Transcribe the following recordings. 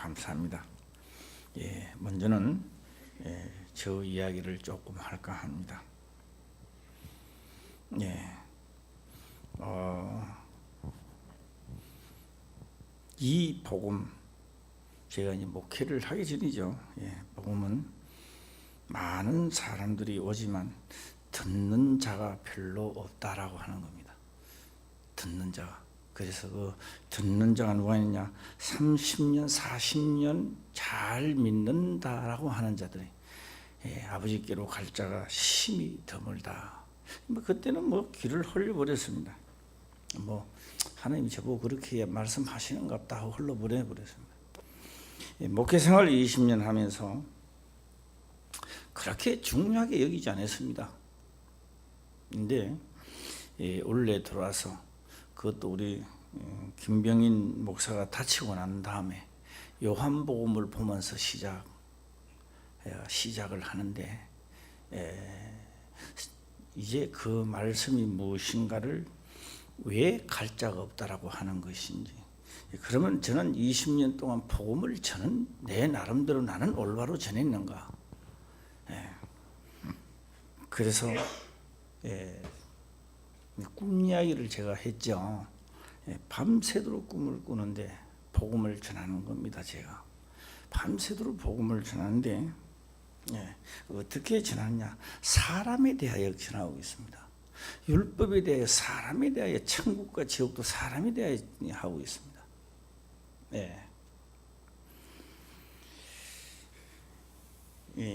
감사합니다. 먼저는 저 이야기를 조금 할까 합니다. 이 복음, 제가 이제 목회를 하기 전이죠. 복음은 많은 사람들이 오지만 듣는 자가 별로 없다라고 하는 겁니다. 듣는 자가. 그래서 그 듣는 자가 누가 있냐? 30년, 40년 잘 믿는다라고 하는 자들이 아버지께로 갈 자가 심히 드물다. 그때는 귀를 흘려버렸습니다. 하나님이 저보고 그렇게 말씀하시는가 보다 하고 흘러버렸습니다. 목회 생활 20년 하면서 그렇게 중요하게 여기지 않았습니다. 근데 올해 들어와서 그것도 우리 김병인 목사가 다치고 난 다음에 요한복음을 보면서 시작을 하는데 이제 그 말씀이 무엇인가를 왜 갈 자가 없다라고 하는 것인지, 그러면 저는 20년 동안 복음을 저는 내 나름대로 나는 올바로 전했는가? 그래서 꿈 이야기를 제가 했죠. 밤새도록 꿈을 꾸는데 복음을 전하는 겁니다. 제가 밤새도록 복음을 전하는데 어떻게 전하느냐? 사람에 대하여 전하고 있습니다. 율법에 대하여, 사람에 대하여, 천국과 지옥도 사람에 대하여 하고 있습니다.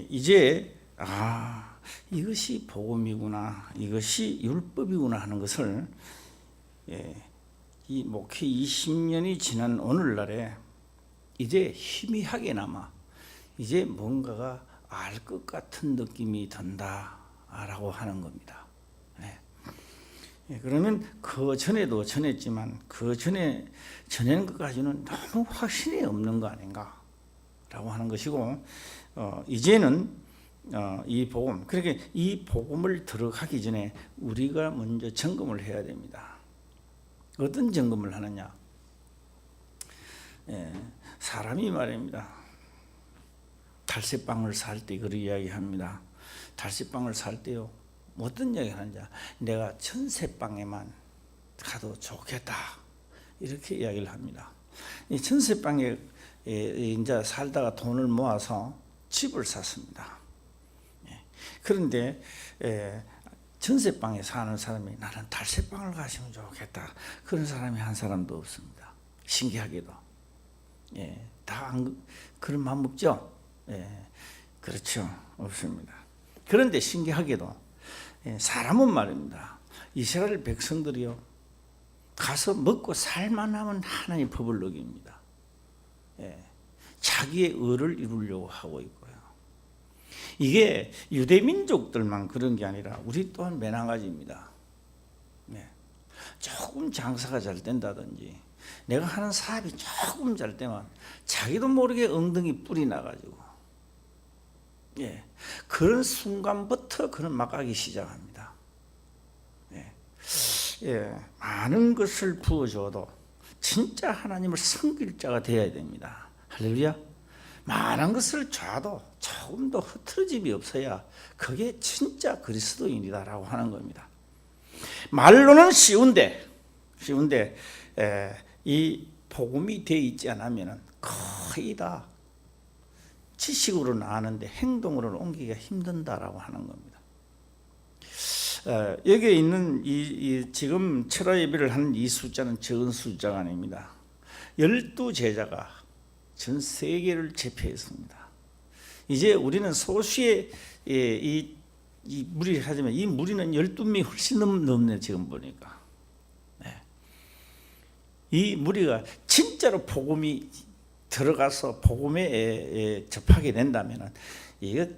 이제 이것이 복음이구나, 이것이 율법이구나 하는 것을 이 목회 20년이 지난 오늘날에 이제 희미하게나마 이제 뭔가가 알 것 같은 느낌이 든다라고 하는 겁니다. 그러면 그 전에도 전했지만 그 전에 전하는 것까지는 너무 확신이 없는 거 아닌가라고 하는 것이고, 이제는 이 복음, 그러니까 이 복음을 들어가기 전에 우리가 먼저 점검을 해야 됩니다. 어떤 점검을 하느냐? 사람이 말입니다. 달새빵을 살 때 그런 이야기합니다. 달새빵을 살 때요, 어떤 이야기 하는지, 내가 천새빵에만 가도 좋겠다, 이렇게 이야기를 합니다. 이 천새빵에 이제 살다가 돈을 모아서 집을 샀습니다. 그런데 천새빵에 사는 사람이 나는 달새빵을 가시면 좋겠다, 그런 사람이 한 사람도 없습니다. 신기하게도. 다 그런 마음 없죠? 그렇죠. 없습니다. 그런데 신기하게도 사람은 말입니다, 이스라엘 백성들이요, 가서 먹고 살만하면 하나님 법을 어깁니다. 자기의 의를 이루려고 하고 있고요. 이게 유대민족들만 그런 게 아니라 우리 또한 매너가지입니다. 조금 장사가 잘 된다든지 내가 하는 사업이 조금 잘 되면 자기도 모르게 엉덩이 뿔이 나가지고 그런 순간부터 그는 막가기 시작합니다. 많은 것을 부어줘도 진짜 하나님을 섬길 자가 되어야 됩니다. 할렐루야. 많은 것을 줘도 조금 더 흐트러짐이 없어야 그게 진짜 그리스도인이다라고 하는 겁니다. 말로는 쉬운데 이 복음이 되어 있지 않으면 거의 다 지식으로는 아는데 행동으로는 옮기기가 힘든다라고 하는 겁니다. 여기에 있는 지금 철야 예배를 하는 이 숫자는 적은 숫자가 아닙니다. 12제자가 전 세계를 제패했습니다. 이제 우리는 소수의 이 무리 하지만 이 무리는 12명이 훨씬 넘네. 지금 보니까 이 무리가 진짜로 복음이 들어가서 복음에 접하게 된다면 이게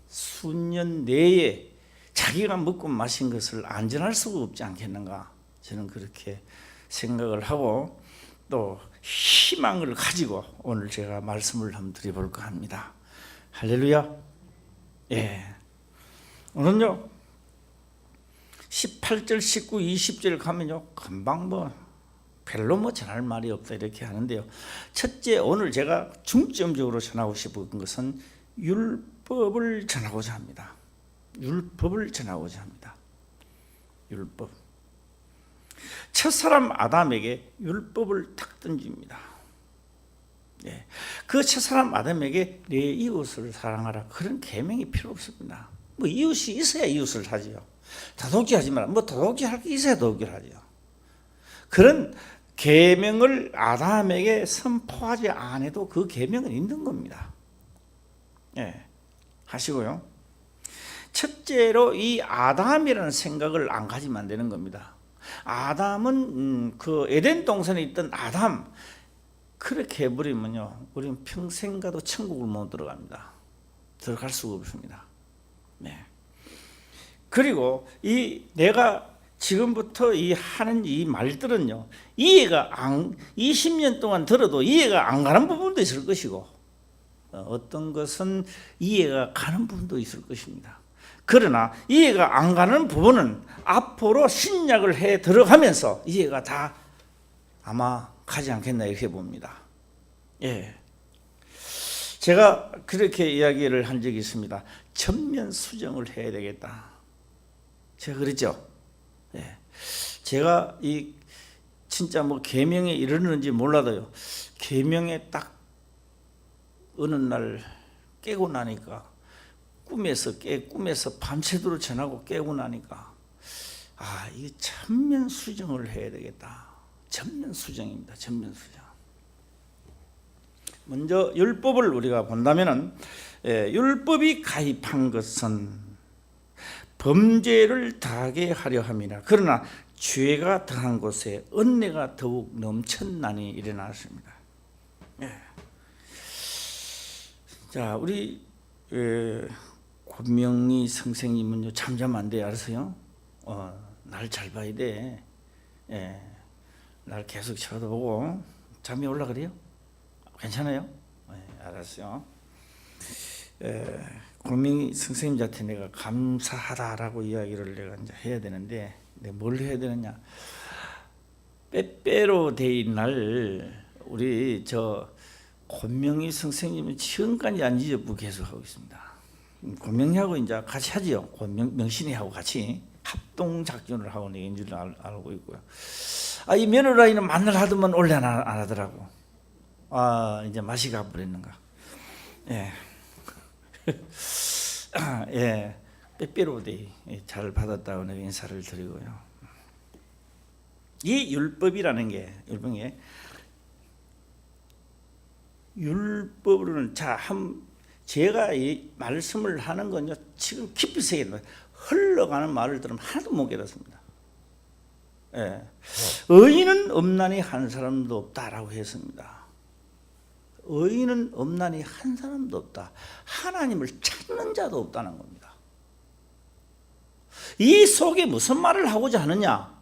수년 내에 자기가 먹고 마신 것을 안전할 수가 없지 않겠는가, 저는 그렇게 생각을 하고 또 희망을 가지고 오늘 제가 말씀을 한번 드려볼까 합니다. 할렐루야. 오늘요 18절, 19, 20절 가면요 금방 별로 뭐 전할 말이 없다 이렇게 하는데요. 첫째, 오늘 제가 중점적으로 전하고 싶은 것은 율법을 전하고자 합니다. 율법을 전하고자 합니다. 율법. 첫사람 아담에게 율법을 탁 던집니다. 네. 그 첫사람 아담에게 내 이웃을 사랑하라, 그런 계명이 필요 없습니다. 뭐 이웃이 있어야 이웃을 하지요. 도둑질하지 마라. 뭐 도둑질할 게 있어야 도둑질하지요. 그런 계명을 아담에게 선포하지 않아도 그 계명은 있는 겁니다. 예, 하시고요. 첫째로 이 아담이라는 생각을 안 가지면 안 되는 겁니다. 아담은 그 에덴 동산에 있던 아담, 그렇게 해버리면요, 우리는 평생 가도 천국을 못 들어갑니다. 들어갈 수가 없습니다. 네. 그리고 이 내가 지금부터 이 하는 이 말들은요, 이해가 안, 20년 동안 들어도 이해가 안 가는 부분도 있을 것이고, 어떤 것은 이해가 가는 부분도 있을 것입니다. 그러나 이해가 안 가는 부분은 앞으로 신약을 해 들어가면서 이해가 다 아마 가지 않겠나 이렇게 봅니다. 예. 제가 그렇게 이야기를 한 적이 있습니다. 전면 수정을 해야 되겠다. 제가 그랬죠. 예. 제가 이 진짜 뭐 계명에 이르는지 몰라도요, 계명에 딱 어느 날 깨고 나니까 꿈에서 밤새도록 전하고 깨고 나니까, 아, 이게 전면 수정을 해야 되겠다. 전면 수정입니다. 전면 수정. 먼저 율법을 우리가 본다면은, 율법이 가입한 것은 범죄를 더하게 하려 함이라. 그러나 죄가 더한 곳에 은혜가 더욱 넘쳤나니 일어났습니다. 예. 자, 우리 권명희 선생님은요, 잠자면 안 돼, 알았어요? 날 잘 봐야 돼. 예. 날 계속 쳐다보고 잠이 올라 그래요? 괜찮아요? 예, 알았어요. 권명희 선생님한테 내가 감사하다라고 이야기를 내가 이제 해야 되는데, 내가 뭘 해야 되느냐? 빼빼로 데이 날 우리 저 권명희 선생님은 지금까지 안 잊어보고 계속 하고 있습니다. 권명희하고 이제 같이 하지요. 명신이하고 같이 합동 작전을 하고 있는 줄 알고 있고요. 아, 이 며느라이는 만날 하더만 원래 안 하더라고. 아, 이제 맛이 가버렸는가. 예. 예. 빼빼로데이 잘 받았다고 내가 인사를 드리고요. 이 율법이라는 게, 율법으로는, 자, 제가 이 말씀을 하는 건요, 지금 깊이 새기는, 흘러가는 말을 들으면 하나도 못 깨닫습니다. 예. 의인은 없나니 한 사람도 없다라고 했습니다. 의인은 없나니 한 사람도 없다. 하나님을 찾는 자도 없다는 겁니다. 이 속에 무슨 말을 하고자 하느냐?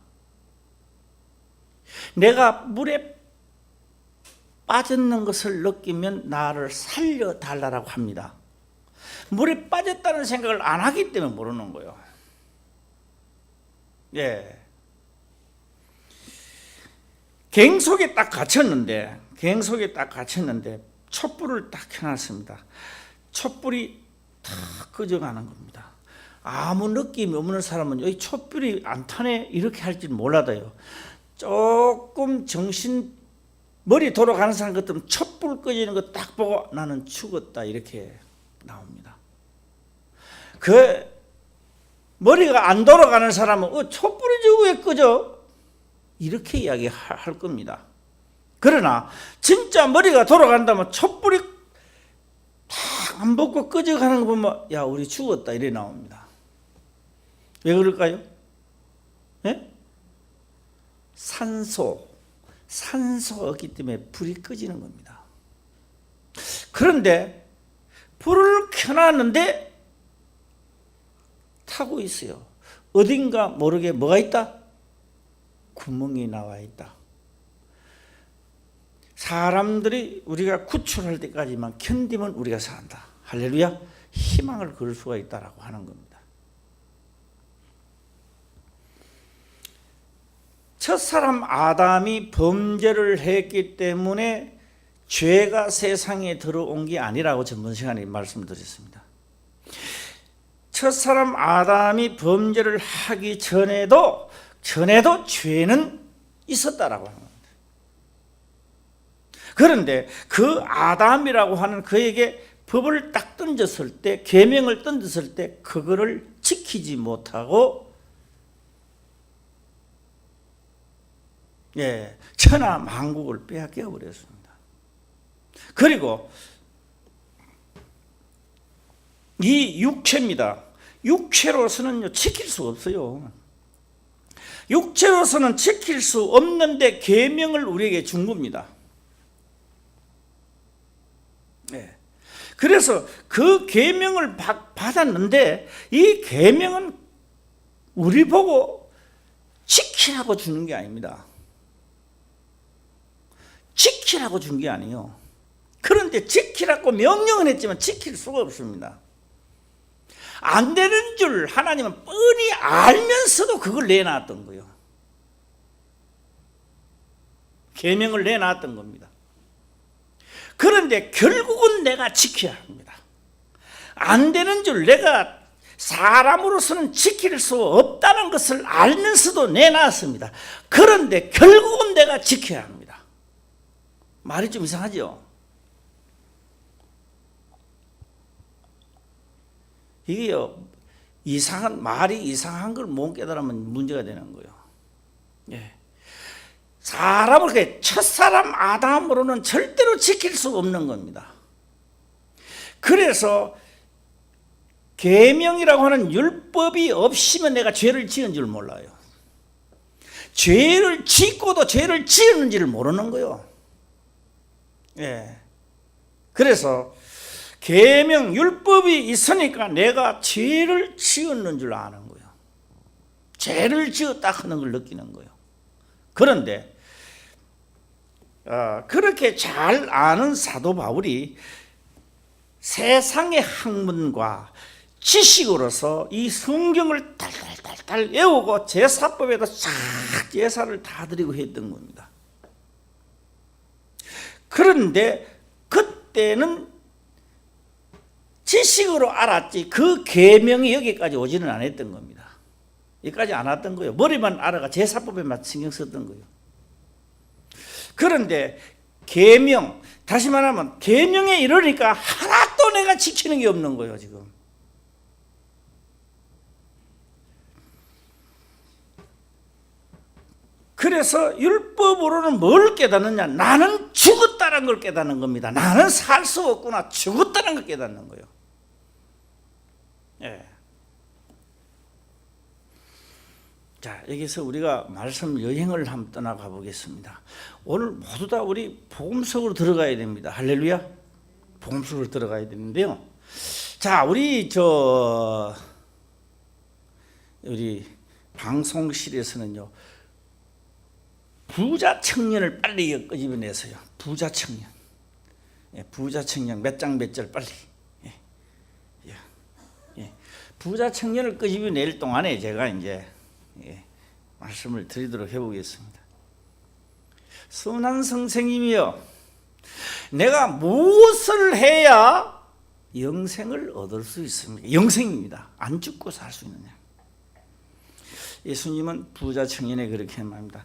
내가 물에 빠졌는 것을 느끼면 나를 살려달라고 합니다. 물에 빠졌다는 생각을 안 하기 때문에 모르는 거예요. 예. 갱 속에 딱 갇혔는데 촛불을 딱 켜놨습니다. 촛불이 탁 꺼져가는 겁니다. 아무 느낌이 없는 사람은 여기 촛불이 안 타네 이렇게 할지 몰라도요, 조금 머리 돌아가는 사람 같으면 촛불 꺼지는 거 딱 보고 나는 죽었다 이렇게 나옵니다. 그 머리가 안 돌아가는 사람은 촛불이 왜 꺼져? 이렇게 이야기할 겁니다. 그러나 진짜 머리가 돌아간다면 촛불이 탁 안 붙고 꺼져가는 거 보면, 야, 우리 죽었다 이래 나옵니다. 왜 그럴까요? 예? 산소가 없기 때문에 불이 꺼지는 겁니다. 그런데 불을 켜놨는데 타고 있어요. 어딘가 모르게 뭐가 있다? 구멍이 나와 있다. 사람들이 우리가 구출할 때까지만 견디면 우리가 산다. 할렐루야. 희망을 걸 수가 있다라고 하는 겁니다. 첫사람 아담이 범죄를 했기 때문에 죄가 세상에 들어온 게 아니라고 전번 시간에 말씀드렸습니다. 첫사람 아담이 범죄를 하기 전에도 죄는 있었다라고 합니다. 그런데 그 아담이라고 하는 그에게 법을 딱 던졌을 때, 계명을 던졌을 때 그거를 지키지 못하고 천하 만국을 빼앗겨 버렸습니다. 그리고 이 육체입니다. 육체로서는 지킬 수 없어요. 육체로서는 지킬 수 없는데 계명을 우리에게 준 겁니다. 그래서 그 계명을 받았는데 이 계명은 우리 보고 지키라고 주는 게 아닙니다. 지키라고 준 게 아니에요. 그런데 지키라고 명령은 했지만 지킬 수가 없습니다. 안 되는 줄 하나님은 뻔히 알면서도 그걸 내놨던 거예요. 계명을 내놨던 겁니다. 그런데 결국은 내가 지켜야 합니다. 안 되는 줄, 내가 사람으로서는 지킬 수 없다는 것을 알면서도 내놨습니다. 그런데 결국은 내가 지켜야 합니다. 말이 좀 이상하죠? 이게요, 말이 이상한 걸 못 깨달으면 문제가 되는 거예요. 사람을, 첫사람 아담으로는 절대로 지킬 수 없는 겁니다. 그래서 계명이라고 하는 율법이 없으면 내가 죄를 지은 줄 몰라요. 죄를 짓고도 죄를 지었는지를 모르는 거예요. 그래서 계명, 율법이 있으니까 내가 죄를 지었는 줄 아는 거예요. 죄를 지었다 하는 걸 느끼는 거예요. 그런데 그렇게 잘 아는 사도 바울이 세상의 학문과 지식으로서 이 성경을 달달달달 외우고 제사법에도 싹 제사를 다 드리고 했던 겁니다. 그런데 그때는 지식으로 알았지 그 계명이 여기까지 오지는 않았던 겁니다. 여기까지 안 왔던 거예요. 머리만 알아가 제사법에만 신경 썼던 거예요. 그런데 계명, 다시 말하면 계명에 이르니까 하나도 내가 지키는 게 없는 거예요, 지금. 그래서 율법으로는 뭘 깨닫느냐? 나는 죽었다는 걸 깨닫는 겁니다. 나는 살 수 없구나, 죽었다는 걸 깨닫는 거예요. 자, 여기서 우리가 말씀 여행을 한번 떠나가 보겠습니다. 오늘 모두 다 우리 복음 속으로 들어가야 됩니다. 할렐루야. 복음 속으로 들어가야 되는데요. 자, 우리 방송실에서는요, 부자 청년을 빨리 끄집어내서요. 부자 청년. 부자 청년 몇 장 몇 절 빨리. 부자 청년을 끄집어낼 동안에 제가 이제 말씀을 드리도록 해보겠습니다. 선한 선생님이여, 내가 무엇을 해야 영생을 얻을 수 있습니까? 영생입니다. 안 죽고 살 수 있느냐? 예수님은 부자 청년에 그렇게 말합니다.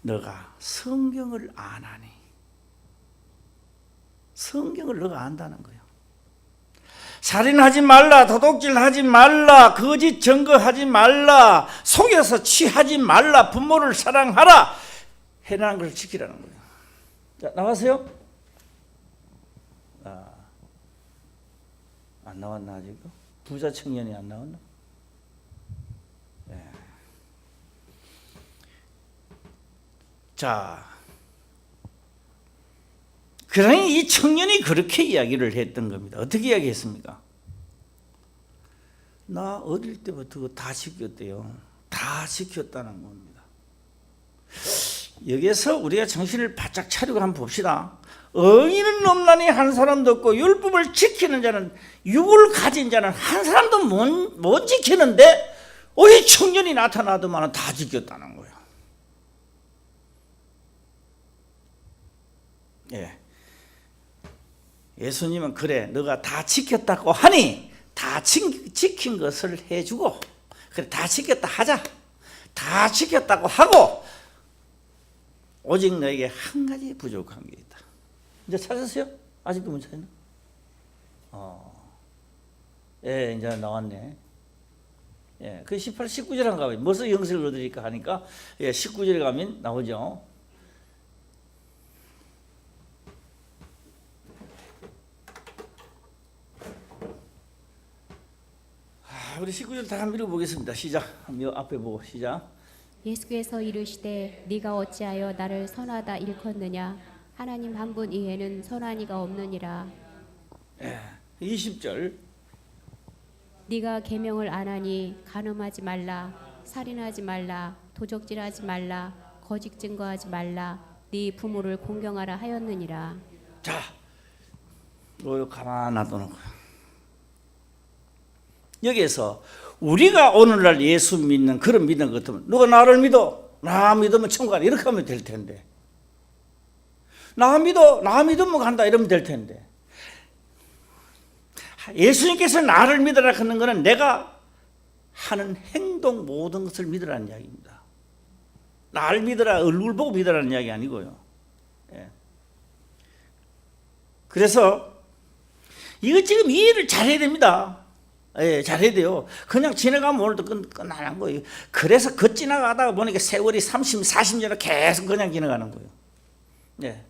너가 성경을 안 하니. 성경을 너가 안다는 거예요. 살인하지 말라, 도둑질하지 말라, 거짓 증거하지 말라, 속여서 취하지 말라, 부모를 사랑하라, 해라는 것을 지키라는 거예요. 자, 나가세요. 안 나왔나 아직? 부자 청년이 안 나왔나? 자, 그러니 이 청년이 그렇게 이야기를 했던 겁니다. 어떻게 이야기했습니까? 나 어릴 때부터 그거 다 지켰대요. 다 지켰다는 겁니다. 여기서 우리가 정신을 바짝 차리고 한번 봅시다. 의인은 없나니 한 사람도 없고 율법을 지키는 자는, 육을 가진 자는 한 사람도 못 지키는데 이 청년이 나타나더만 다 지켰다는 거예요. 예. 예수님은 그래 너가 다 지켰다고 하니 다 지킨 것을 해주고 그래 다 지켰다 하자. 다 지켰다고 하고 오직 너에게 한 가지 부족한 게 있다. 이제 찾았어요? 아직도 못 찾나? 예, 이제 나왔네. 예, 그 18, 19절에 가면 무슨 영생을 얻으리까 하니까 예, 19절에 가면 나오죠. 우리 19절 다 한번 읽어보겠습니다. 시작. 앞에 보고 시작. 예수께서 이르시되 네가 어찌하여 나를 선하다 일컫느냐 하나님 한 분 이에는 선한 이가 없느니라. 20절. 네가 계명을 안 하니 간음하지 말라, 살인하지 말라, 도적질하지 말라, 거짓 증거하지 말라, 네 부모를 공경하라 하였느니라. 자, 이거 가만 놔둬놓고 여기에서 우리가 오늘날 예수 믿는 그런 믿는 것 같으면 누가 나를 믿어? 나 믿으면 천국 가라 이렇게 하면 될 텐데 나 믿으면 간다 이러면 될 텐데 예수님께서 나를 믿으라 하는 것은 내가 하는 행동 모든 것을 믿으라는 이야기입니다. 나를 믿으라 얼굴 보고 믿으라는 이야기 아니고요. 예. 그래서 이거 지금 이해를 잘해야 됩니다. 예, 잘해야 돼요. 그냥 지나가면 오늘도 끝나는 거예요. 그래서 지나가다가 보니까 세월이 30, 40년을 계속 그냥 지나가는 거예요. 예.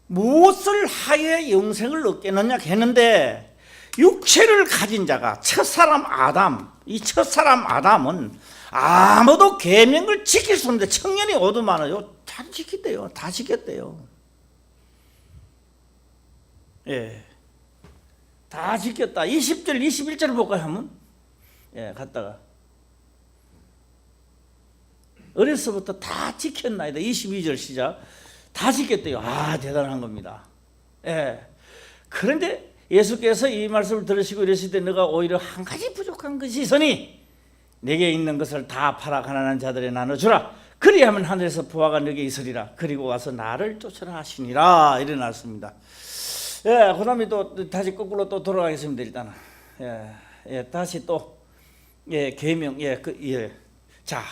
무엇을 하여 영생을 얻겠느냐 했는데 육체를 가진 자가 첫사람 아담, 이 첫사람 아담은 아무도 계명을 지킬 수 없는데 청년이 어두많아요. 다 지켰대요. 다 지켰대요. 예. 다 지켰다. 20절, 21절 볼까요, 한번? 예, 갔다가. 어려서부터 다 지켰나이다. 22절 시작. 다 지켰대요. 아, 대단한 겁니다. 예. 그런데 예수께서 이 말씀을 들으시고 이랬을 때 너가 오히려 한 가지 부족한 것이 있으니 내게 있는 것을 다 팔아 가난한 자들에 나눠주라. 그리하면 하늘에서 부하가 너에게 있으리라. 그리고 와서 나를 쫓으라 하시니라. 이래 놨습니다. 예, 그 다음에 또 다시 거꾸로 또 돌아가겠습니다. 일단은 예, 다시 또 계명 자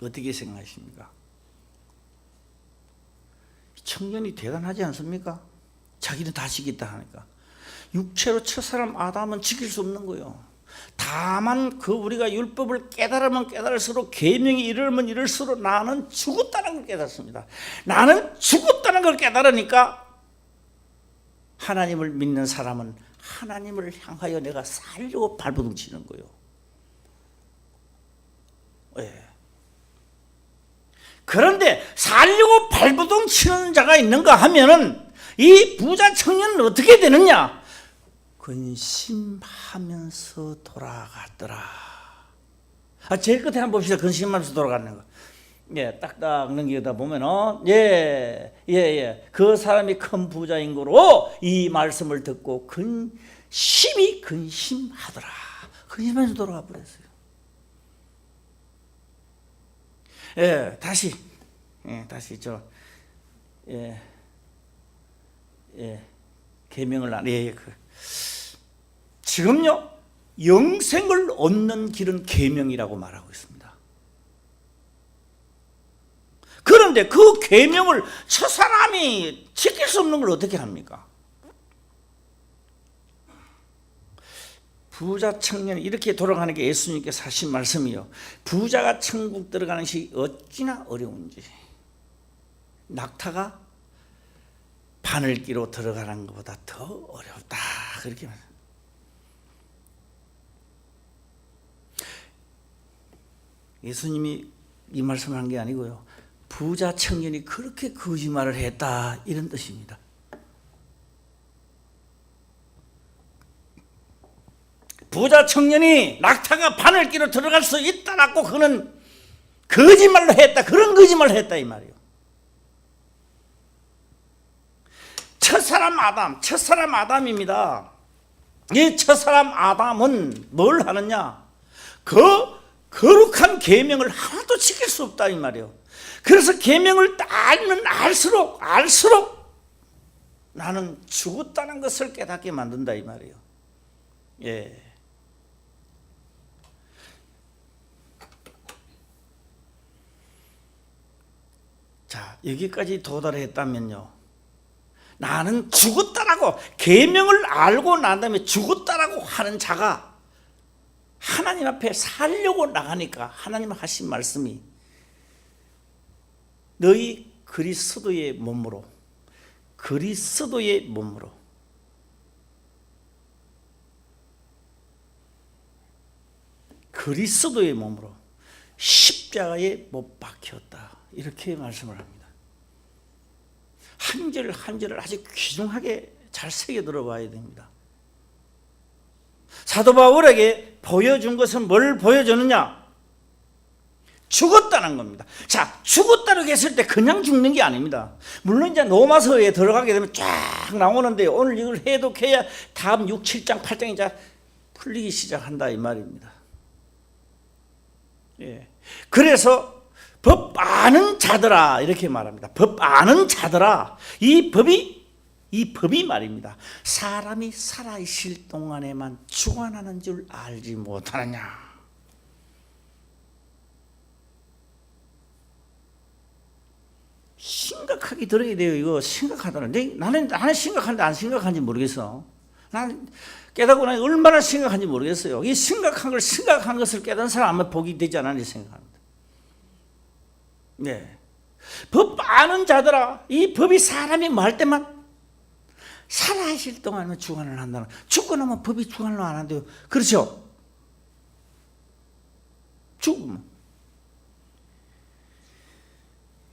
어떻게 생각하십니까? 청년이 대단하지 않습니까? 자기는 다 지켰다 하니까 육체로 첫사람 아담은 지킬 수 없는 거예요. 다만 그 우리가 율법을 깨달으면 깨달을수록 계명이 이르면 이럴수록 나는 죽었다는 걸 깨닫습니다. 나는 죽었다는 걸 깨달으니까 하나님을 믿는 사람은 하나님을 향하여 내가 살려고 발버둥 치는 거예요. 예. 그런데 살려고 발버둥 치는 자가 있는가 하면은 이 부자 청년은 어떻게 되느냐? 근심하면서 돌아갔더라. 제일 끝에 한번 봅시다. 근심하면서 돌아가는 거. 예, 딱딱 넘기다 보면은 그 사람이 큰 부자인 거로 이 말씀을 듣고 심히 근심하더라. 근심하면서 돌아가 버렸어요. 예, 다시 계명을 안 지금요 영생을 얻는 길은 계명이라고 말하고 있습니다. 그런데 그 계명을 첫사람이 지킬 수 없는 걸 어떻게 합니까? 부자 청년이 이렇게 돌아가는 게 예수님께서 하신 말씀이요. 부자가 천국 들어가는 것이 어찌나 어려운지. 낙타가 바늘기로 들어가는 것보다 더 어렵다. 그렇게 말합니다. 예수님이 이 말씀을 한 게 아니고요. 부자 청년이 그렇게 거짓말을 했다. 이런 뜻입니다. 부자 청년이 낙타가 바늘기로 들어갈 수 있다라고 그는 거짓말로 했다. 그런 거짓말을 했다 이 말이에요. 첫사람 아담입니다. 이 첫사람 아담은 뭘 하느냐? 그 거룩한 계명을 하나도 지킬 수 없다 이 말이에요. 그래서 계명을 알면 알수록 나는 죽었다는 것을 깨닫게 만든다 이 말이에요. 예. 자, 여기까지 도달했다면요, 나는 죽었다라고, 계명을 알고 난 다음에 죽었다라고 하는 자가 하나님 앞에 살려고 나가니까 하나님 하신 말씀이 너희 그리스도의 몸으로 십자가에 못 박혔다, 이렇게 말씀을 합니다. 한 절 한 절을 아주 귀중하게 잘 새겨 들어봐야 됩니다. 사도 바울에게 보여준 것은 뭘 보여주느냐? 죽었다는 겁니다. 자, 죽었다고 했을 때 그냥 죽는 게 아닙니다. 물론 이제 로마서에 들어가게 되면 쫙 나오는데 오늘 이걸 해독해야 다음 6, 7장, 8장이 이제 풀리기 시작한다 이 말입니다. 예. 그래서 법 아는 자들아 이렇게 말합니다. 법 아는 자들아, 이 법이 말입니다. 사람이 살아있을 동안에만 주관하는 줄 알지 못하느냐. 심각하게 들어야 돼요. 이거 심각하다는. 나는 심각한데 안 심각한지 모르겠어. 나는 깨닫고 나니 얼마나 심각한지 모르겠어요. 이 심각한 것을 깨닫는 사람 아마 복이 되지 않았나 생각합니다. 네. 법 아는 자들아, 이 법이 사람이 뭐 할 때만 살아있을 동안은 주관을 한다는. 죽고 나면 법이 주관을 안 한대요. 그렇죠? 죽으면.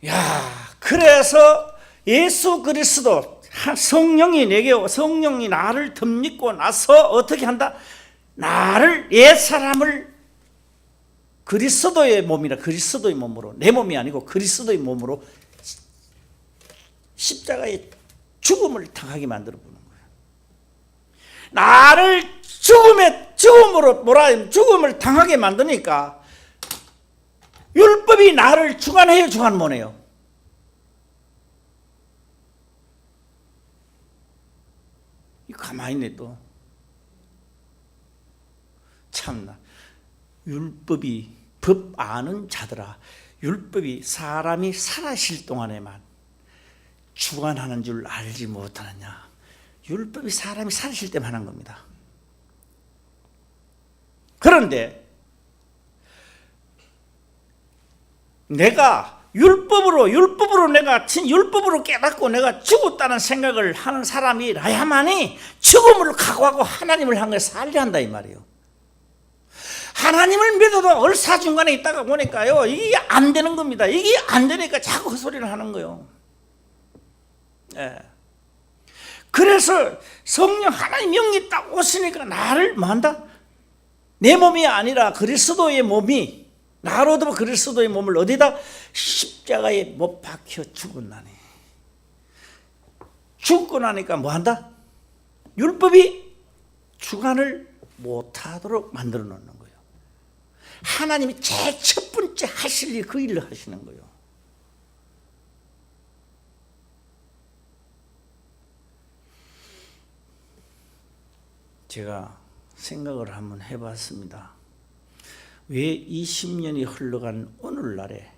야, 그래서 예수 그리스도 성령이 나를 덧입고 나서 어떻게 한다? 나를, 옛사람을 그리스도의 몸으로, 내 몸이 아니고 그리스도의 몸으로 십자가의 죽음을 당하게 만들어 보는 거예요. 나를 죽음을 당하게 만드니까 율법이 나를 주관해요, 주관 못해요? 가만히 있네 또. 참나. 법 아는 자들아, 율법이 사람이 살아있을 동안에만 주관하는 줄 알지 못하느냐. 율법이 사람이 살아있을 때만 하는 겁니다. 그런데 내가 율법으로 깨닫고 내가 죽었다는 생각을 하는 사람이라야만이 죽음을 각오하고 하나님을 향해 살려 한다 이 말이에요. 하나님을 믿어도 얼사중간에 있다가 보니까요, 이게 안 되는 겁니다. 이게 안 되니까 자꾸 헛소리를 하는 거예요. 예. 그래서 성령 하나님 영이 딱 오시니까 나를 뭐한다? 내 몸이 아니라 그리스도의 몸이, 나로도 그리스도의 몸을 어디다? 십자가에 못 박혀 죽었나니. 죽고 나니까 뭐한다? 율법이 주관을 못하도록 만들어 놓는 거예요. 하나님이 제일 첫 번째 하실 일, 그 일을 하시는 거예요. 제가 생각을 한번 해봤습니다. 왜 20년이 흘러간 오늘날에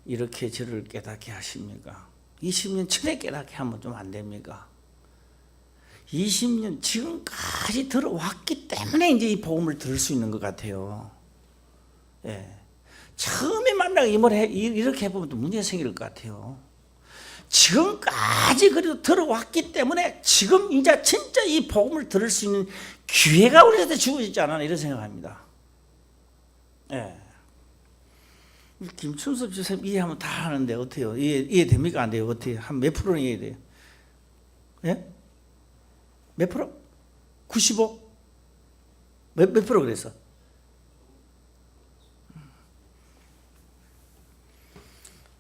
이렇게 저를 깨닫게 하십니까? 20년 전에 깨닫게 하면 좀 안 됩니까? 20년 지금까지 들어왔기 때문에 이제 이 복음을 들을 수 있는 것 같아요. 예. 처음에 만나고 이렇게 해보면 또 문제가 생길 것 같아요. 지금까지 그래도 들어왔기 때문에 지금 이제 진짜 이 복음을 들을 수 있는 기회가 우리한테 주어지지 않았나 이런 생각합니다. 예. 김춘섭 지사님 이해하면 다 하는데 어때요? 이해됩니까? 안 돼요? 어때요? 한 몇 프로는 이해돼요? 예? 몇 프로? 95? 몇 프로 그래서?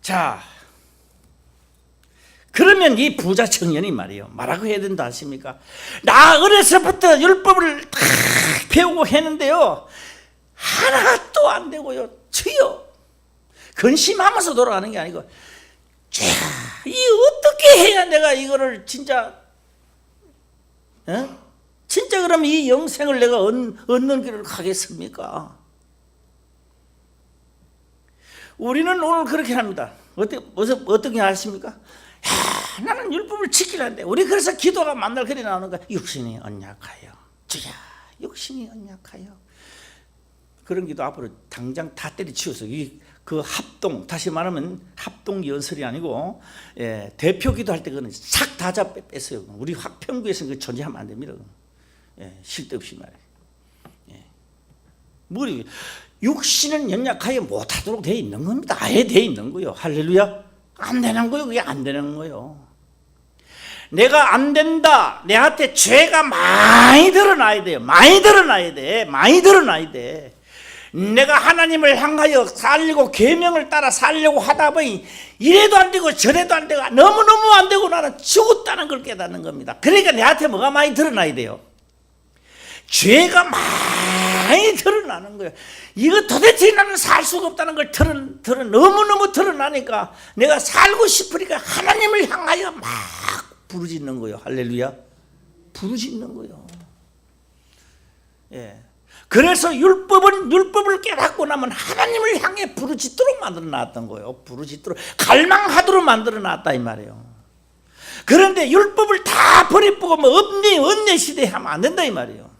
자, 그러면 이 부자 청년이 말이에요. 뭐라고 해야 된다 하십니까? 나 어려서부터 율법을 다 배우고 했는데요, 하나도 안 되고요. 주여 근심하면서 돌아가는 게 아니고 자, 이 어떻게 해야 내가 이거를 진짜 진짜 그럼 이 영생을 내가 얻는 길을 가겠습니까? 우리는 오늘 그렇게 합니다. 어떻게 하십니까? 나는 율법을 지키려는데 우리 그래서 기도가 만날 그리 나오는 거야. 육신이 언약하여 주야 육신이 언약하여. 그런 기도 앞으로 당장 다 때려치워서 그 합동, 다시 말하면 합동 연설이 아니고 대표 기도할 때 그거는 싹 다 뺐어요. 우리 화평구에서는 그 존재하면 안 됩니다. 쓸데없이 말이에요. 머리 육신은 연약하여 못하도록 되어 있는 겁니다. 아예 되어 있는 거예요. 할렐루야. 안 되는 거예요. 그게 안 되는 거예요. 내가 안 된다. 내한테 죄가 많이 드러나야 돼요. 많이 드러나야 돼. 많이 드러나야 돼. 내가 하나님을 향하여 살려고 계명을 따라 살려고 하다 보니 이래도 안 되고 저래도 안 되고 너무너무 안 되고 나는 죽었다는 걸 깨닫는 겁니다. 그러니까 내한테 뭐가 많이 드러나야 돼요? 죄가 많이 드러나는 거예요. 이거 도대체 나는 살 수가 없다는 걸 너무너무 드러나니까 내가 살고 싶으니까 하나님을 향하여 막 부르짖는 거예요. 할렐루야. 부르짖는 거예요. 그래서 율법을 깨닫고 나면 하나님을 향해 부르짖도록 만들어 놨던 거예요. 부르짖도록 갈망하도록 만들어 놨다 이 말이에요. 그런데 율법을 다 버리고 뭐 은혜 시대에 하면 안 된다 이 말이에요.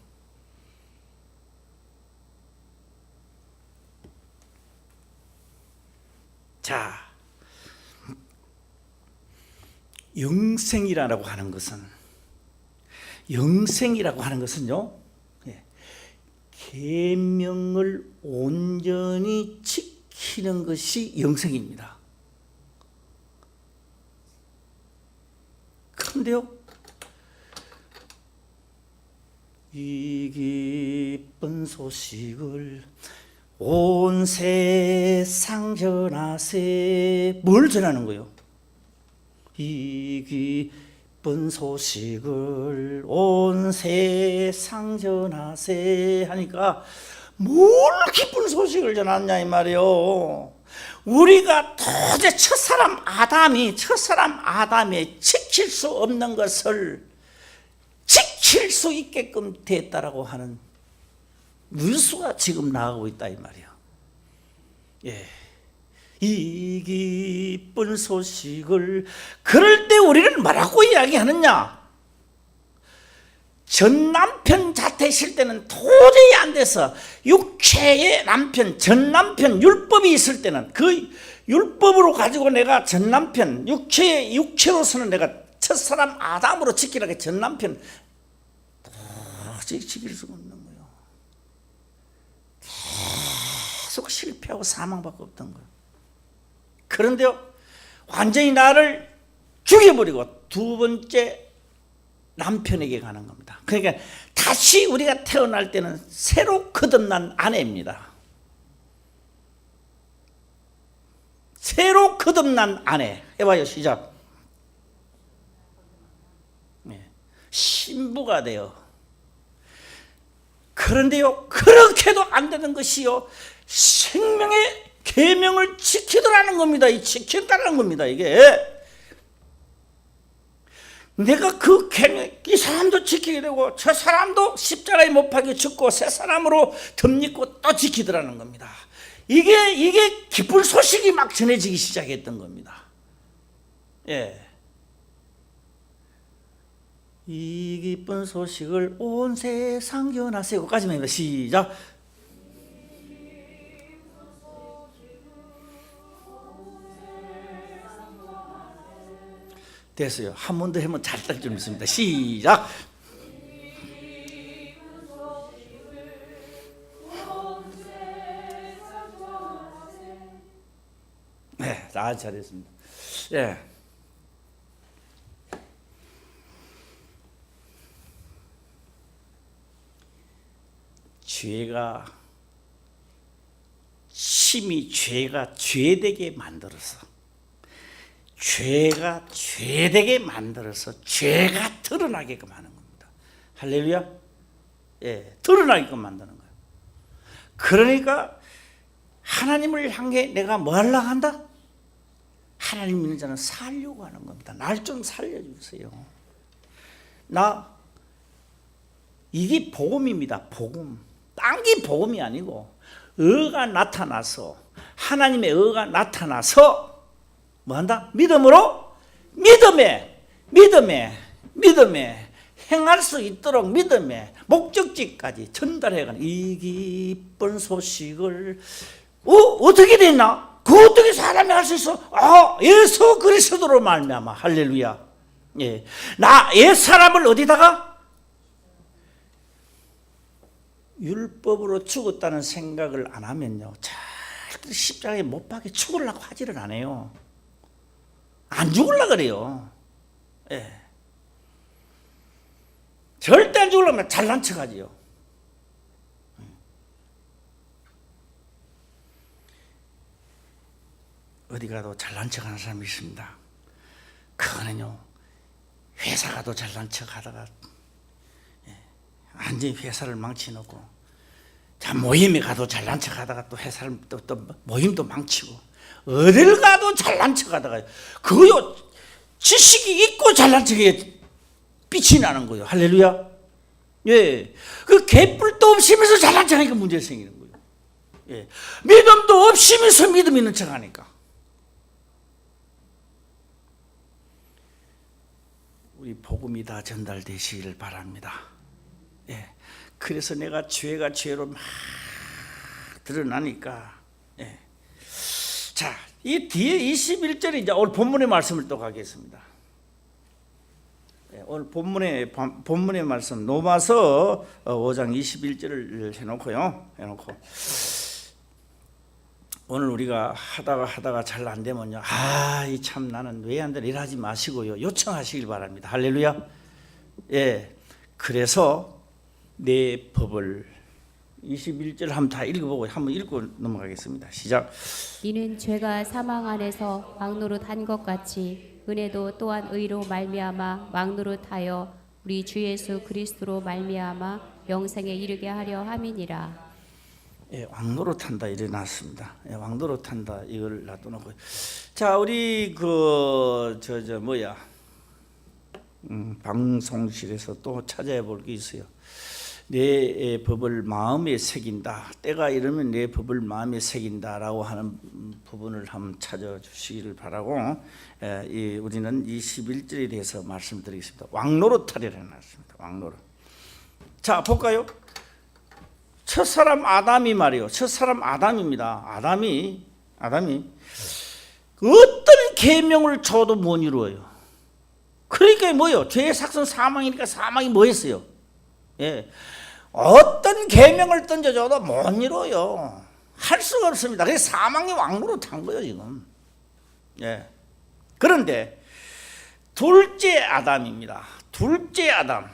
자, 영생이라고 하는 것은요. 계명을 온전히 지키는 것이 영생입니다. 그런데요, 이 기쁜 소식을 온 세상 전하세. 뭘 전하는 거예요? 이 기쁜 소식을 온 세상 전하세 하니까 뭘 기쁜 소식을 전하냐 이 말이에요. 우리가 도저히 첫사람 아담이 지킬 수 없는 것을 지킬 수 있게끔 됐다라고 하는 뉴스가 지금 나가고 있다 이 말이에요. 이 기쁜 소식을 그럴 때 우리는 뭐라고 이야기하느냐? 전 남편 자태실 때는 도저히 안 돼서 육체의 남편, 전 남편 율법이 있을 때는 그 율법으로 가지고 내가 전 남편 육체로서는 내가 첫사람 아담으로 지키라고 전 남편 도저히 지킬 수가 없는 거예요. 계속 실패하고 사망밖에 없던 거예요. 그런데요, 완전히 나를 죽여버리고 두 번째 남편에게 가는 겁니다. 그러니까 다시 우리가 태어날 때는 새로 거듭난 아내입니다. 새로 거듭난 아내. 해봐요, 시작. 신부가 돼요. 그런데요, 그렇게도 안 되는 것이요, 생명의 계명을 지키더라는 겁니다. 지켰다는 겁니다. 이게 내가 그 계명, 이 사람도 지키게 되고 저 사람도 십자가에 못 박혀 죽고 새 사람으로 덧입고 또 지키더라는 겁니다. 이게 기쁜 소식이 막 전해지기 시작했던 겁니다. 이 기쁜 소식을 온 세상 전하세요. 여기까지만 해봐. 시작. 됐어요. 한 번 더 하면 잘 딸 줄 믿습니다. 시작. 네, 다 잘했습니다. 죄가 심히 죄가 죄되게 만들어서 죄가 드러나게끔 하는 겁니다. 할렐루야. 드러나게끔 만드는 거예요. 그러니까 하나님을 향해 내가 뭐 하려고 한다? 하나님 믿는 자는 살려고 하는 겁니다. 날 좀 살려주세요. 이게 복음입니다. 복음. 딴 게 복음이 아니고 의가 나타나서, 하나님의 의가 나타나서 뭐 한다? 믿음으로, 믿음에 행할 수 있도록 믿음의 목적지까지 전달해가는 이 기쁜 소식을 어떻게 됐나? 그 어떻게 사람이 할 수 있어? 예수 그리스도로 말미암아. 할렐루야. 예, 옛 사람을 어디다가 율법으로 죽었다는 생각을 안 하면요, 절대 십자가에 못 박혀 죽으려고 하지를 않아요. 안 죽으려고 그래요. 예. 절대 안 죽으려면 잘난 척하지요. 어디 가도 잘난 척하는 사람이 있습니다. 그거는요, 회사 가도 잘난 척하다가 완전히 회사를 망치놓고, 자 모임에 가도 잘난 척하다가 또 회사를 또 모임도 망치고, 어딜 가도 잘난 척하다가 그거요, 지식이 있고 잘난 척에 빛이 나는 거예요. 할렐루야. 예, 그 개뿔도 없으면서 잘난 척하니까 문제 생기는 거예요. 예, 믿음도 없으면서 믿음 있는 척하니까. 우리 복음이 다 전달되시기를 바랍니다. 예, 그래서 내가 죄가 죄로 막 드러나니까. 예. 자, 이 뒤에 21절에 이제 오늘 본문의 말씀을 또 가겠습니다. 예, 오늘 본문의 말씀 로마서 5장 21절을 해놓고요. 오늘 우리가 하다가 잘 안 되면요, 이 참 나는 왜 안 되나 이러지 마시고요, 요청하시길 바랍니다. 할렐루야. 예, 그래서 내 법을 21절 한번 다 읽어보고 한번 읽고 넘어가겠습니다. 시작. 이는 죄가 사망 안에서 왕노릇한 것 같이 은혜도 또한 의로 말미암아 왕노릇하여 우리 주 예수 그리스도로 말미암아 영생에 이르게 하려 함이니라. 예, 왕노릇한다 일어났습니다. 예, 왕노릇한다 이걸 놔둬놓고, 자 우리 방송실에서 또 찾아야 볼 게 있어요. 내 법을 마음에 새긴다. 때가 이르면 내 법을 마음에 새긴다라고 하는 부분을 한번 찾아주시기를 바라고, 우리는 21절에 대해서 말씀드리겠습니다. 왕노릇하리라 해놨습니다. 왕노릇. 자 볼까요? 첫사람 아담이 말이요. 첫사람 아담입니다. 아담이 어떤 계명을 줘도 못 이루어요. 그러니까 뭐요? 죄의 삭선 사망이니까 사망이 뭐 했어요? 예, 어떤 계명을 던져줘도 못 이루어요. 할 수가 없습니다. 그래서 사망이 왕노릇한 거예요 지금. 예. 그런데 둘째 아담입니다. 둘째 아담.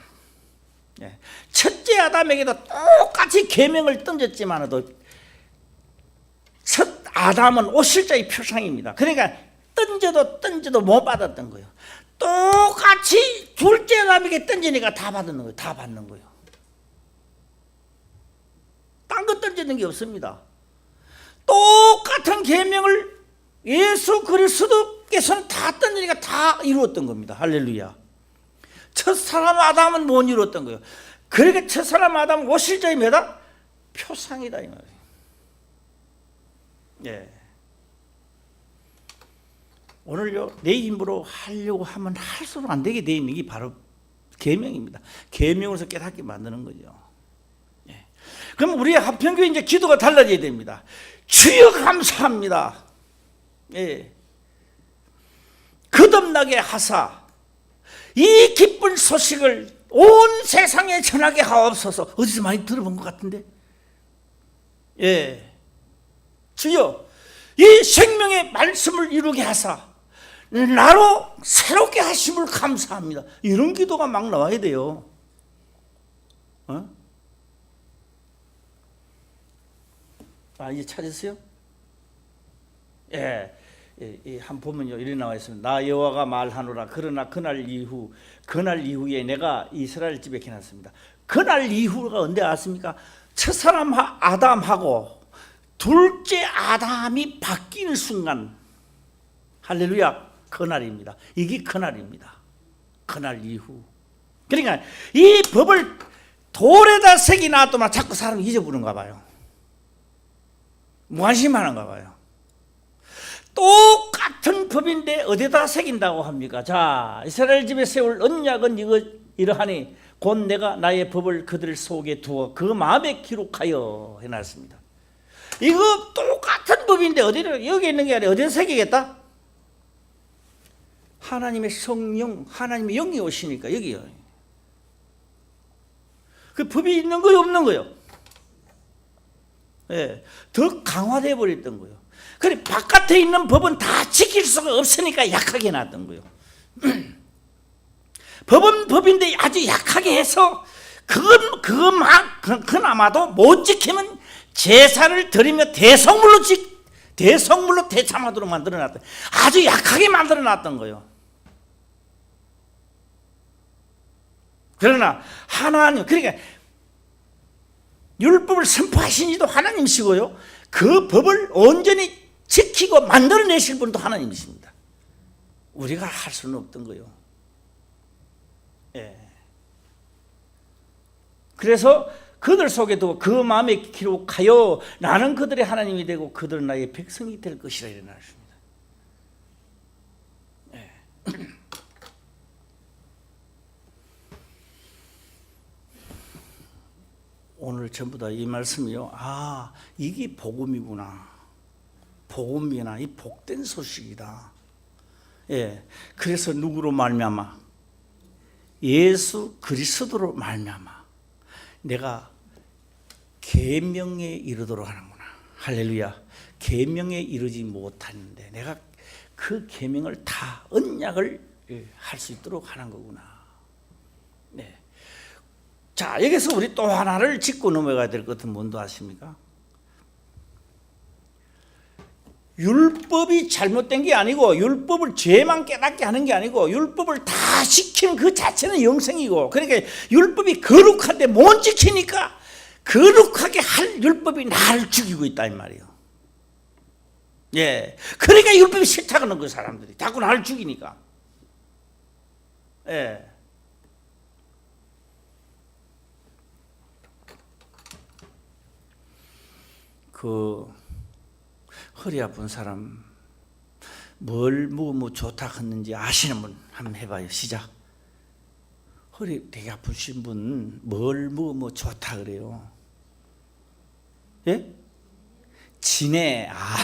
예. 첫째 아담에게도 똑같이 계명을 던졌지만도 첫 아담은 오실자의 표상입니다. 그러니까 던져도 못 받았던 거예요. 똑같이 둘째 아담에게 던지니까 다 받는 거예요. 다 받는 거예요. 딴 거 던지는 게 없습니다. 똑같은 계명을 예수 그리스도께서는 다 던지니까 다 이루었던 겁니다. 할렐루야. 첫사람 아담은 못 이루었던 거예요. 그러니까 첫사람 아담은 오실자의 뭐다? 표상이다 이 말이에요. 예. 오늘요 내 힘으로 하려고 하면 할수록 안 되게 돼 있는 게 바로 계명입니다. 계명으로서 깨닫게 만드는 거죠. 예. 그럼 우리의 합평교회 이제 기도가 달라져야 됩니다. 주여 감사합니다. 예. 거듭나게 하사 이 기쁜 소식을 온 세상에 전하게 하옵소서. 어디서 많이 들어본 것 같은데. 예. 주여 이 생명의 말씀을 이루게 하사 나로 새롭게 하심을 감사합니다. 이런 기도가 막 나와야 돼요. 이제 찾으세요? 예. 한 보면요 이렇게 나와 있습니다. 나 여호와가 말하노라. 그러나 그날 이후에 내가 이스라엘 집에 해놨습니다. 그날 이후가 언제 왔습니까? 첫사람 아담하고 둘째 아담이 바뀌는 순간, 할렐루야, 그날입니다. 이게 그날입니다. 그날 이후. 그러니까 이 법을 돌에다 새기 놔두면 자꾸 사람이 잊어버리는가 봐요. 무관심하는가 봐요. 똑같은 법인데 어디다 새긴다고 합니까? 자, 이스라엘 집에 세울 언약은 이러하니 곧 내가 나의 법을 그들 속에 두어 그 마음에 기록하여 해놨습니다. 이거 똑같은 법인데 어디를, 여기 있는 게 아니라 어디다 새기겠다? 하나님의 성령, 하나님의 영이 오시니까 여기요. 그 법이 있는 거요, 없는 거요? 예, 더 강화되어 버렸던 거예요. 그래, 바깥에 있는 법은 다 지킬 수가 없으니까 약하게 놨던 거예요. 법은 법인데 아주 약하게 해서 그나마도 못 지키면 제사를 드리며 대성물로 대참하도록 만들어놨던, 아주 약하게 만들어놨던 거예요. 그러나 하나님, 그러니까 율법을 선포하신 이도 하나님이시고요, 그 법을 온전히 지키고 만들어내실 분도 하나님이십니다. 우리가 할 수는 없던 거예요. 예. 그래서 그들 속에도 그 마음에 기록하여 나는 그들의 하나님이 되고 그들은 나의 백성이 될 것이라 일어나십니다. 예. 오늘 전부 다 이 말씀이요. 아, 이게 복음이구나. 복음이나 이 복된 소식이다. 예. 그래서 누구로 말미암아? 예수 그리스도로 말미암아 내가 계명에 이르도록 하는구나. 할렐루야. 계명에 이르지 못하는데 내가 그 계명을 다 언약을 할 수 있도록 하는 거구나. 네. 자, 여기서 우리 또 하나를 짚고 넘어가야 될 것은 뭔지 아십니까? 율법이 잘못된 게 아니고, 율법을 죄만 깨닫게 하는 게 아니고, 율법을 다 지키는 그 자체는 영생이고, 그러니까 율법이 거룩한데 못 지키니까 거룩하게 할 율법이 나를 죽이고 있다 이 말이에요. 예, 그러니까 율법이 싫다고 하는 그 사람들이 자꾸 나를 죽이니까. 예. 그 허리 아픈 사람 뭘 뭐 좋다 했는지 아시는 분 한번 해봐요. 시작. 허리 되게 아프신 분 뭘 뭐 좋다 그래요? 예? 진해. 아,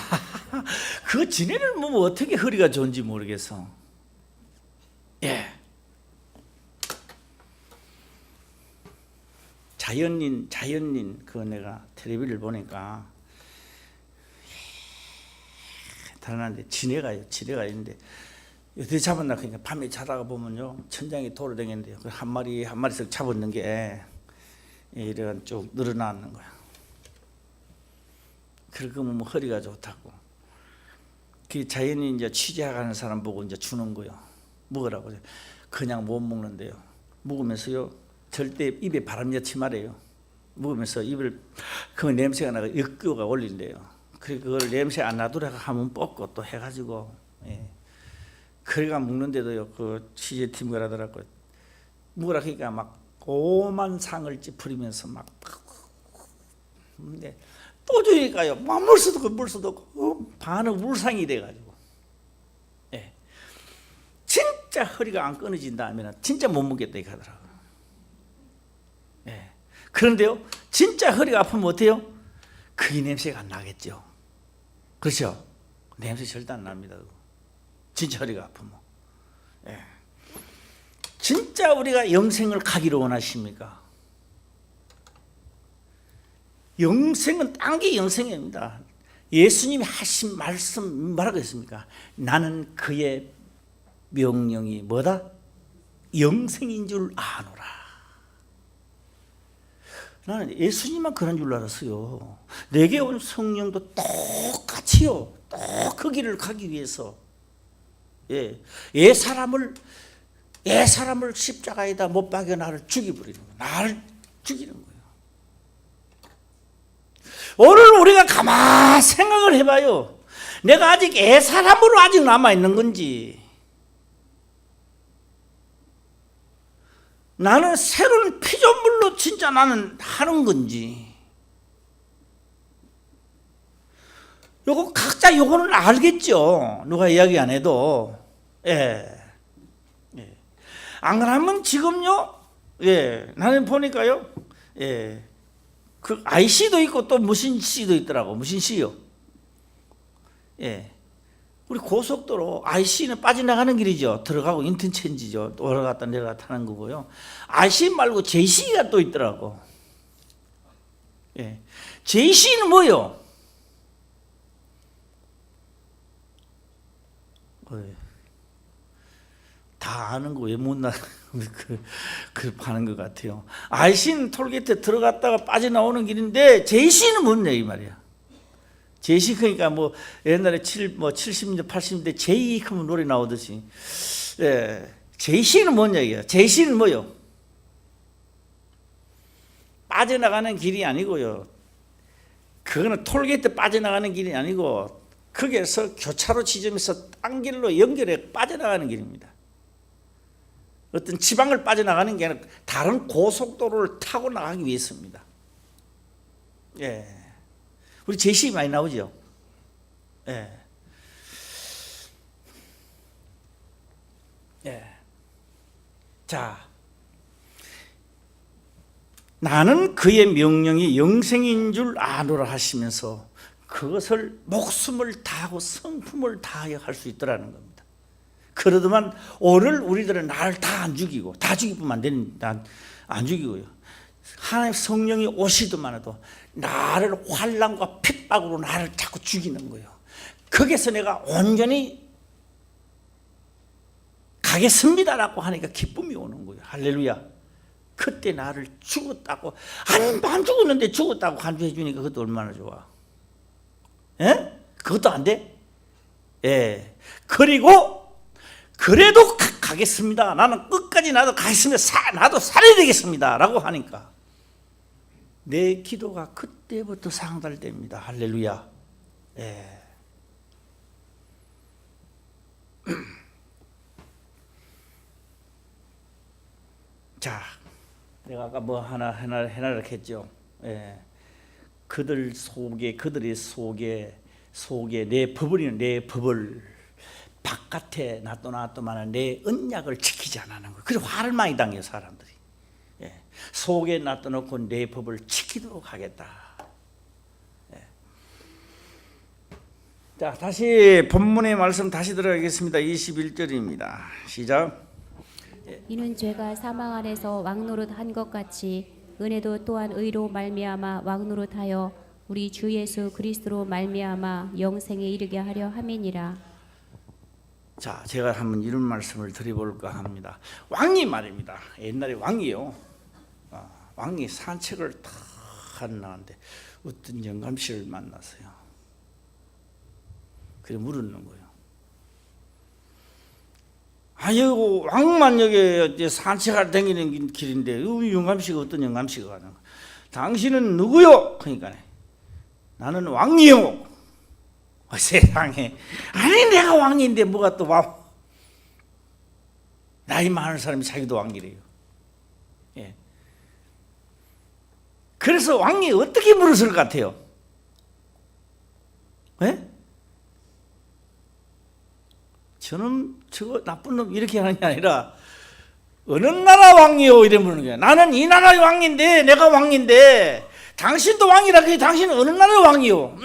그 진해를 뭐 어떻게 허리가 좋은지 모르겠어. 예. 자연인 그 내가 텔레비를 보니까 다른한데 진해가 있는데 어떻게 잡았나 그러니까 밤에 자다가 보면요 천장이 돌아다니는데요 그 한 마리씩 잡았는 게 이래가 쭉 늘어나는 거야. 그러고 뭐 허리가 좋다고 그 자연인 이제 취재하는 사람 보고 이제 주는 거요. 먹으라고. 그냥 못 먹는데요. 먹으면서요 절대 입에 바람 넣지 말아요. 먹으면서 입을 그 냄새가 나가 역겨가 올린대요. 그래 그걸 냄새 안 나도록 하면 뽑고 또 해가지고 예. 그래가 먹는데도요 그 취재팀 그러더라고 먹으라 그러니까 막 오만 상을 찌푸리면서 막 근데 또 주니까요 막 물 수도 없고 반은 울상이 돼가지고 예. 진짜 허리가 안 끊어진다 하면 진짜 못 먹겠다 이렇게 하더라고요. 예. 그런데요 진짜 허리가 아프면 어때요? 그 냄새가 안 나겠죠. 그렇죠? 냄새 절대 안 납니다. 진짜 허리가 아프면. 예. 진짜 우리가 영생을 가기를 원하십니까? 영생은 딴 게 영생입니다. 예수님이 하신 말씀 뭐라고 했습니까? 나는 그의 명령이 뭐다? 영생인 줄 아노라. 나는 예수님만 그런 줄 알았어요. 내게 온 성령도 똑같이요. 또 그 길을 가기 위해서 사람을 십자가에다 못 박여 나를 죽여버리는 거예요. 나를 죽이는 거예요. 오늘 우리가 가만 생각을 해봐요. 내가 아직 애사람으로 아직 남아있는 건지, 나는 새로운 피조물로 진짜 나는 하는 건지, 요거 각자 요거는 알겠죠. 누가 이야기 안 해도. 예. 예. 안 그러면 지금요, 예, 나는 보니까요, 예, 그 IC도 있고 또 무슨 C도 있더라고. 무슨 C요? 예. 우리 고속도로 IC는 빠져나가는 길이죠. 들어가고 인터체인지죠. 올라갔다 내려갔다 하는 거고요. IC 말고 JC가 또 있더라고. 예. JC는 뭐요? 다 아는 거 왜 못나 그 파는 것 같아요. IC는 톨게이트 들어갔다가 빠져나오는 길인데 JC는 뭐냐 이 말이야. JC 그러니까 뭐 옛날에 70년대 80년대 제이 하면 노래 나오듯이, 예, JC는 뭐냐 이게. JC는 뭐요? 빠져나가는 길이 아니고요. 그거는 톨게이트 빠져나가는 길이 아니고 거기에서 교차로 지점에서 딴 길로 연결해 빠져나가는 길입니다. 어떤 지방을 빠져나가는 게 아니라 다른 고속도로를 타고 나가기 위해서입니다. 예, 우리 제시 많이 나오죠. 예, 예. 자, 나는 그의 명령이 영생인 줄 아노라 하시면서 그것을 목숨을 다하고 성품을 다하여 할 수 있더라는 겁니다. 그러더만 오늘 우리들은 나를 다 안 죽이고, 다 죽이면 안 되는데 안 죽이고요, 하나님 성령이 오시더만 해도 나를 환난과 핍박으로 나를 자꾸 죽이는 거예요. 거기서 내가 온전히 가겠습니다라고 하니까 기쁨이 오는 거예요. 할렐루야. 그때 나를 죽었다고, 안 죽었는데 죽었다고 간주해 주니까 그것도 얼마나 좋아. 예? 그것도 안 돼? 예. 그리고 그래도 가겠습니다. 나는 끝까지 나도 가겠습니다. 나도 살아야 되겠습니다. 라고 하니까 내 기도가 그때부터 상달됩니다. 할렐루야. 예. 자, 내가 아까 뭐 하나 해나락 했죠. 예. 그들의 속에 내 법을, 내 법을 바깥에 놔둬만 내 언약을 지키지 않는 거예요. 그래서 화를 많이 당해요, 사람들이. 예. 속에 놔둬놓고 내 법을 지키도록 하겠다. 예. 자, 다시 본문의 말씀 다시 들어가겠습니다. 21절입니다. 시작. 이는 죄가 사망 안에서 왕노릇한 것 같이 은혜도 또한 의로 말미암아 왕노릇하여 우리 주 예수 그리스도로 말미암아 영생에 이르게 하려 함이니라. 자, 제가 한번 이런 말씀을 드려볼까 합니다. 왕이 말입니다. 옛날에 왕이요, 왕이 산책을 다 하는데 어떤 영감씨를 만났어요. 그래 물었는 거예요. 아이고, 왕만 여기 산책할 다니는 길인데 영감씨가 어떤 영감씨가 가는 거야. 당신은 누구요? 그러니까 나는 왕이요. 세상에, 아니 내가 왕인데 뭐가 또 왕? 나이 많은 사람이 자기도 왕이래요. 예. 그래서 왕이 어떻게 물었을 것 같아요? 예? 저는 저거 나쁜 놈 이렇게 하는 게 아니라 어느 나라 왕이요? 이래 물는 거예요. 나는 이 나라의 왕인데, 내가 왕인데 당신도 왕이라 그래. 당신은 어느 나라의 왕이요?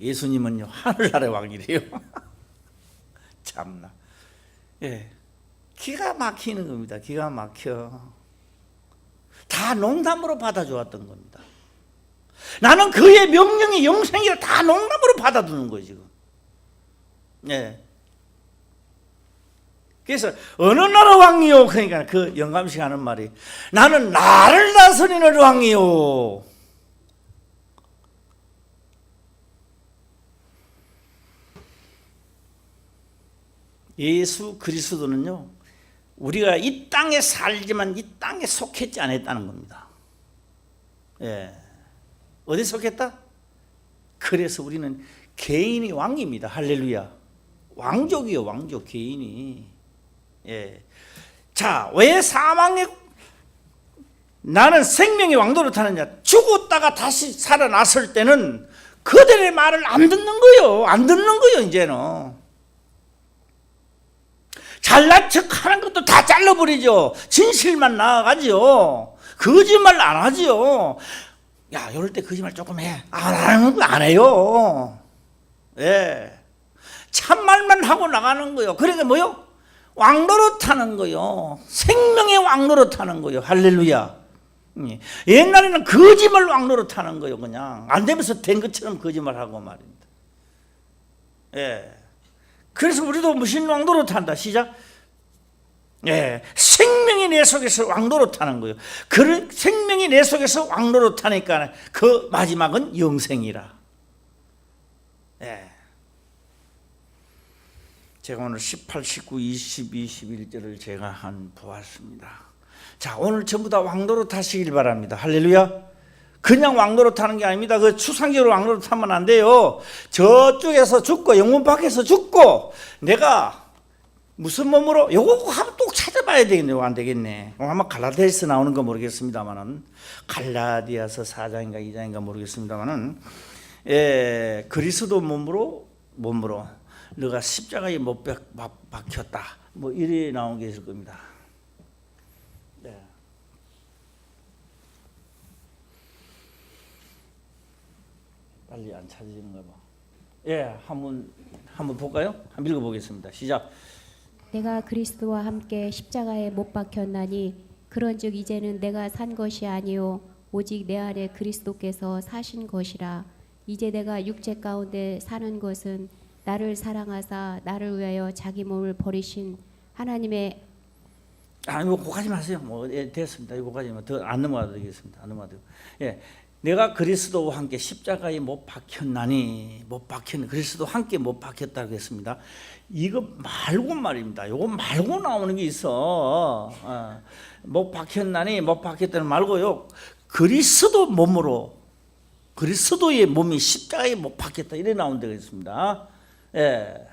예수님은요, 하늘나라의 왕이래요. 참나. 예, 기가 막히는 겁니다. 기가 막혀. 다 농담으로 받아주었던 겁니다. 나는 그의 명령이 영생이라 다 농담으로 받아두는 거예요 지금. 예. 그래서 어느 나라 왕이요? 그러니까 그 영감씨가 하는 말이 나는 나를 다스리는 왕이요. 예수 그리스도는요, 우리가 이 땅에 살지만 이 땅에 속했지 않았다는 겁니다. 예. 어디 속했다? 그래서 우리는 개인이 왕입니다. 할렐루야. 왕족이요, 왕족. 개인이. 예. 자, 왜 사망의 나는 생명의 왕도를 타느냐? 죽었다가 다시 살아났을 때는 그들의 말을 안 듣는 거요. 안 듣는 거요, 이제는. 잘난 척 하는 것도 다 잘라버리죠. 진실만 나아가죠. 거짓말 안 하죠. 야, 이럴 때 거짓말 조금 해. 안 하는 거 안 해요. 예. 참말만 하고 나가는 거요. 그러니까 뭐요? 왕노릇하는 거요. 생명의 왕노릇하는 거요. 할렐루야. 옛날에는 거짓말 왕노릇하는 거요. 그냥 안 되면서 된 것처럼 거짓말하고 말입니다. 예. 그래서 우리도 무슨 왕노릇한다. 시작. 예, 생명이 내 속에서 왕노릇하는 거예요. 그 생명이 내 속에서 왕노릇하니까 그 마지막은 영생이라. 예. 제가 오늘 18, 19, 20, 21절을 제가 한 보았습니다. 자, 오늘 전부 다 왕노릇하시길 바랍니다. 할렐루야. 그냥 왕노릇하는 게 아닙니다. 그 추상적으로 왕노릇하면 안 돼요. 저쪽에서 죽고 영문 밖에서 죽고 내가 무슨 몸으로 요거 한번 또 찾아봐야 되겠네. 안 되겠네. 아마 갈라디아서 나오는 거 모르겠습니다만은 갈라디아서 4장인가 2장인가 모르겠습니다만은 그리스도 몸으로 너가 십자가에 못 박혔다. 뭐 이래 나온 게 있을 겁니다. 네. 빨리 안 찾아지는가 봐. 예, 한번 볼까요? 한번 읽어보겠습니다. 시작. 내가 그리스도와 함께 십자가에 못 박혔나니 그런즉 이제는 내가 산 것이 아니요 오직 내 안에 그리스도께서 사신 것이라. 이제 내가 육체 가운데 사는 것은 나를 사랑하사 나를 위하여 자기 몸을 버리신 하나님의 이거 고가지 마세요. 됐습니다. 이거 고가지만 더 안 넘어가도 되겠습니다. 안 넘어가도. 예, 내가 그리스도와 함께 십자가에 못 박혔나니 그리스도와 함께 못 박혔다고 했습니다. 이거 말고 말입니다. 이거 말고 나오는 게 있어. 못 박혔나니 못 박혔다는 말고요. 그리스도 몸으로 그리스도의 몸이 십자가에 못 박혔다 이래 나온 데가 있습니다. 예.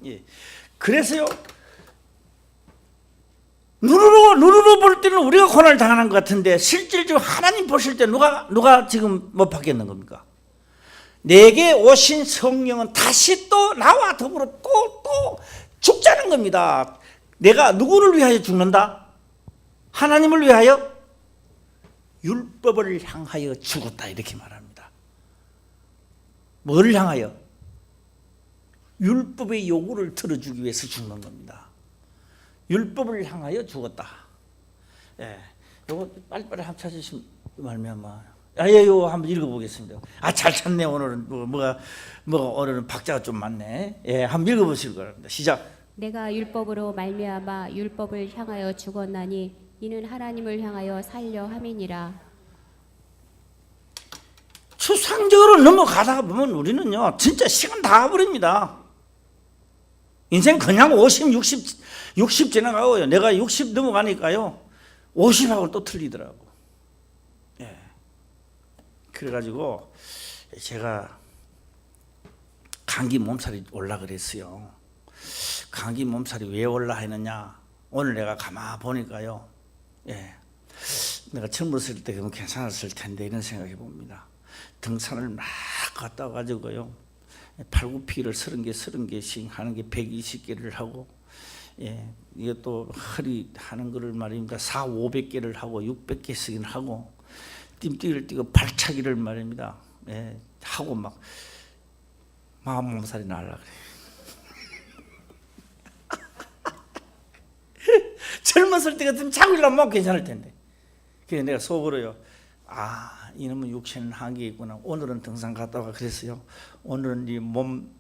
예. 그래서요. 눈으로 볼 때는 우리가 고난을 당하는 것 같은데 실질적으로 하나님 보실 때 누가 지금 못 박혔는 겁니까? 내게 오신 성령은 다시 또 나와 더불어 또 죽자는 겁니다. 내가 누구를 위하여 죽는다? 하나님을 위하여 율법을 향하여 죽었다 이렇게 말합니다. 뭐를 향하여? 율법의 요구를 들어주기 위해서 죽는 겁니다. 율법을 향하여 죽었다. 예, 요거 빨리빨리 한번 찾으시면 말미암아. 요 한번 읽어보겠습니다. 잘 찾네. 오늘은 오늘은 박자가 좀 많네. 예, 한번 읽어보실 거랍니다. 시작. 내가 율법으로 말미암아 율법을 향하여 죽었나니 이는 하나님을 향하여 살려 함이니라. 추상적으로 넘어가다가 보면 우리는요 진짜 시간 다 가버립니다. 인생 그냥 50, 60 지나가고요. 내가 60 넘어가니까요 50하고 또 틀리더라고. 예. 그래가지고 제가 감기 몸살이 올라 그랬어요. 감기 몸살이 왜 올라 했느냐? 오늘 내가 가만 보니까요. 예. 내가 젊었을 때 그러면 괜찮았을 텐데 이런 생각해 봅니다. 등산을 막 갔다 가지고요. 팔굽히를 30개씩 하는 게 120개를 하고, 예, 이것도 허리 하는 거를 말입니다. 400-500개를 하고 600개씩은 하고, 띨띠를 뛰고 발차기를 말입니다. 예, 하고 막 몸살이 날라 그래. 젊었을 때 같으면 자고 일하면 뭐 괜찮을 텐데. 그래서 내가 속으로요. 이놈은 육체는 한계 있구나. 오늘은 등산 갔다 와 그랬어요. 오늘은 이 몸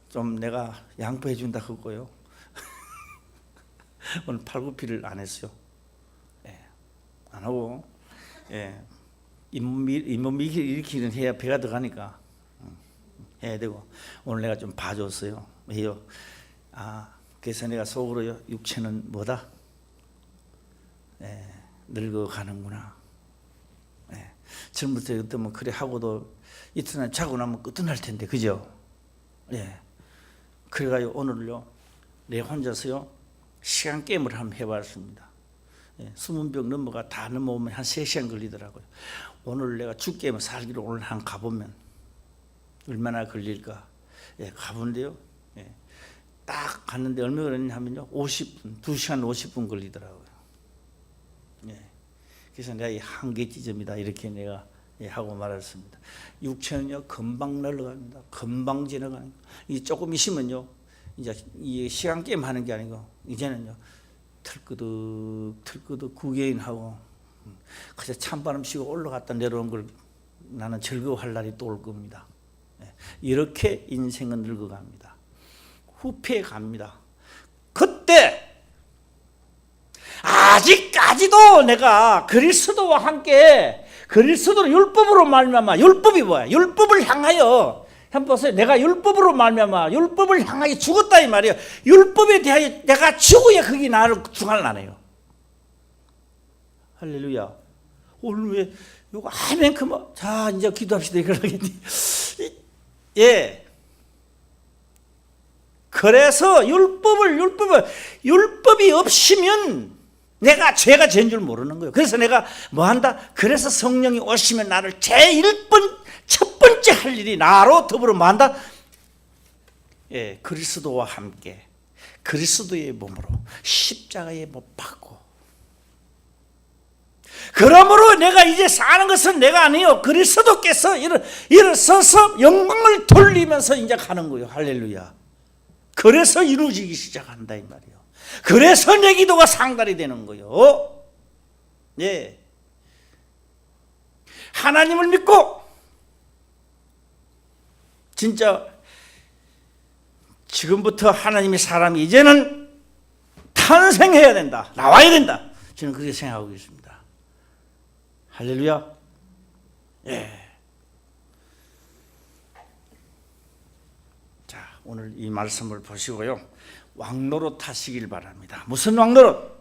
좀 내가 양보해 준다 그거요. 오늘 팔굽히를 안 했어요. 예, 안 하고, 예, 잇몸 일으키는 해야 배가 들어가니까 해야 되고. 오늘 내가 좀 봐줬어요. 왜요? 그래서 내가 속으로요. 육체는 뭐다? 예, 늙어가는구나. 예, 젊을 때 그때면 그래 하고도 이튿날 자고 나면 끝날 텐데, 그죠? 예. 그래가지고 오늘요, 내 혼자서요, 시간 게임을 한번 해봤습니다. 예, 20병 넘어가 다 넘어오면 한 3시간 걸리더라고요. 오늘 내가 죽게임을 살기로 오늘 한 가보면 얼마나 걸릴까? 예, 가본데요. 예, 딱 갔는데 얼마 걸렸냐면요, 50분, 2시간 50분 걸리더라고요. 예, 그래서 내가 이 한계 지점이다 이렇게 내가 하고 말았습니다. 육체는요 금방 날아갑니다. 금방 지나가는. 이 조금 있으면요, 이제 이 시간 게임 하는 게 아니고 이제는요 털끄덕 구개인하고 그저 찬바람 쉬고 올라갔다 내려온 걸 나는 즐거워할 날이 또 올 겁니다. 이렇게 인생은 늙어갑니다. 후패에 갑니다. 그때 아직까지도 내가 그리스도와 함께, 그리스도로 율법으로 말미암아, 율법이 뭐야? 율법을 향하여, 한번 보세요. 내가 율법으로 말미암아 율법을 향하여 죽었다 이 말이에요. 율법에 대하여 내가 죽어야 그게 나를 중할 나네요. 할렐루야. 오늘 왜 요거 아멘 그만. 자 이제 기도합시다 이러겠니? 예. 그래서 율법이 없으면 내가 죄가 죄인 줄 모르는 거예요. 그래서 내가 뭐 한다? 그래서 성령이 오시면 나를 첫 번째 할 일이 나로 더불어 뭐 한다? 예, 그리스도와 함께 그리스도의 몸으로 십자가에 못 박고, 그러므로 내가 이제 사는 것은 내가 아니요 그리스도께서 일어서서 영광을 돌리면서 이제 가는 거예요. 할렐루야. 그래서 이루어지기 시작한다 이 말이에요. 그래서 내 기도가 상달이 되는 거예요. 예. 하나님을 믿고 진짜 지금부터 하나님의 사람이 이제는 탄생해야 된다. 나와야 된다. 저는 그렇게 생각하고 있습니다. 할렐루야. 예. 자, 오늘 이 말씀을 보시고요, 왕노릇 하시길 바랍니다. 무슨 왕노릇?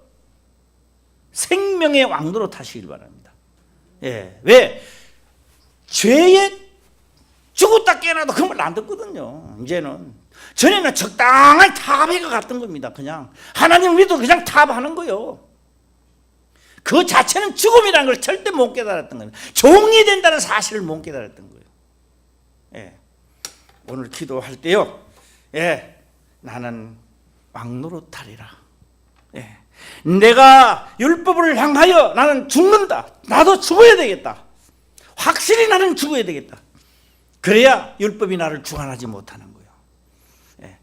생명의 왕노릇 하시길 바랍니다. 예. 왜? 죄에 죽었다 깨어나도 그 말 안 듣거든요. 이제는 전에는 적당한 타협해가 갔던 겁니다. 그냥 하나님을 믿어 그냥 타협하는 거예요. 그 자체는 죽음이라는 걸 절대 못 깨달았던 거예요. 종이 된다는 사실을 못 깨달았던 거예요. 예. 오늘 기도할 때요, 예, 나는 왕노릇하리라. 예. 내가 율법을 향하여 나는 죽는다. 나도 죽어야 되겠다. 확실히 나는 죽어야 되겠다. 그래야 율법이 나를 주관하지 못하는 거예요. 예.